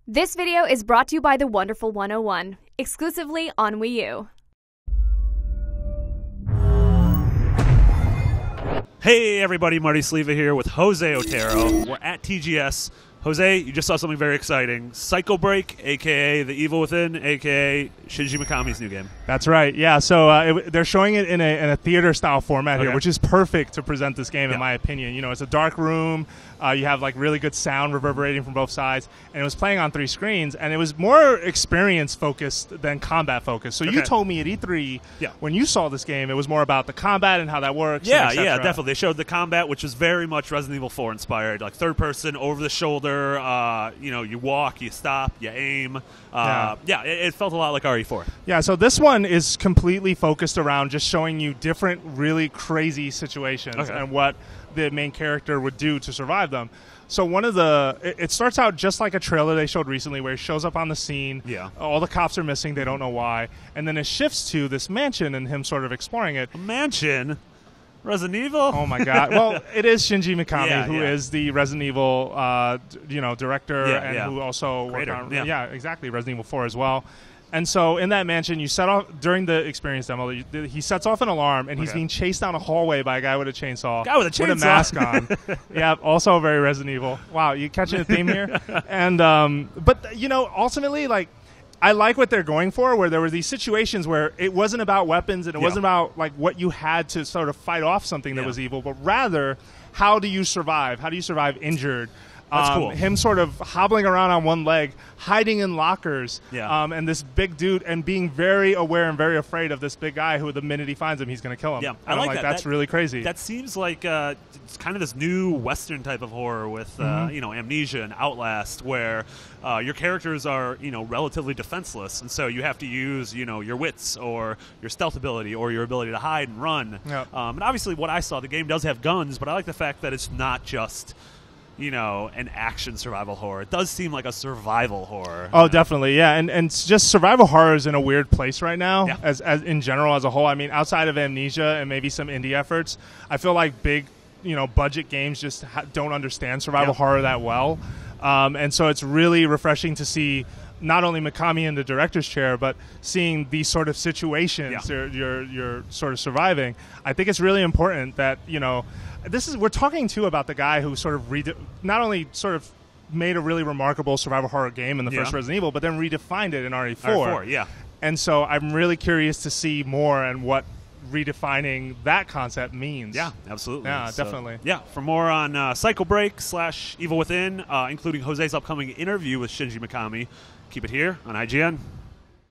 This video is brought to you by the Wonderful 101, exclusively on Wii U. Hey everybody, Marty here with Jose Otero. We're at TGS. Jose, you just saw something very exciting. Psycho Break, a.k.a. The Evil Within, a.k.a. Shinji Mikami's new game. That's right, yeah. So they're showing it in a theater-style format here, which is perfect to present this game, in my opinion. You know, it's a dark room. You have, like, really good sound reverberating from both sides. And it was playing on 3 screens, and it was more experience-focused than combat-focused. So you told me at E3, when you saw this game, it was more about the combat and how that works. Yeah, definitely. They showed the combat, which was very much Resident Evil 4 inspired. Like, third-person, over-the-shoulder. You know, you walk, you stop, you aim. It felt a lot like RE4. Yeah, so this one is completely focused around just showing you different really crazy situations and what the main character would do to survive them. So it starts out just like a trailer they showed recently where he shows up on the scene. Yeah. All the cops are missing. They don't know why. And then it shifts to this mansion and him sort of exploring it. A mansion? Resident Evil? Oh my God! Well, it is Shinji Mikami, who is the Resident Evil, director, and who also worked on, exactly, Resident Evil 4 as well. And so in that mansion, you set off during the experience demo. He sets off an alarm, and he's being chased down a hallway by a guy with a chainsaw. With a mask on. Yeah, also very Resident Evil. Wow, you catching a theme here? And but ultimately, like, I like what they're going for, where there were these situations where it wasn't about weapons and it wasn't about like what you had to sort of fight off something that was evil, but rather how do you survive? How do you survive injured? That's cool. Him sort of hobbling around on one leg, hiding in lockers, and this big dude, and being very aware and very afraid of this big guy who, the minute he finds him, he's going to kill him. Yeah, I like that. That's really crazy. That seems like it's kind of this new Western type of horror with Amnesia and Outlast, where your characters are relatively defenseless, and so you have to use your wits or your stealth ability or your ability to hide and run. Yep. And obviously, what I saw, the game does have guns, but I like the fact that it's not just an action survival horror. It does seem like a survival horror. Oh, definitely, yeah. And just survival horror is in a weird place right now, as in general, as a whole. I mean, outside of Amnesia and maybe some indie efforts, I feel like big, budget games just don't understand survival horror that well. And so it's really refreshing to see not only Mikami in the director's chair, but seeing these sort of situations you're sort of surviving. I think it's really important that, we're talking too about the guy who sort of not only sort of made a really remarkable survival horror game in the first Resident Evil, but then redefined it in RE4. And so I'm really curious to see more and what redefining that concept means. Yeah, absolutely. Yeah, definitely. Yeah, for more on Psycho Break / Evil Within, including Jose's upcoming interview with Shinji Mikami, keep it here on IGN.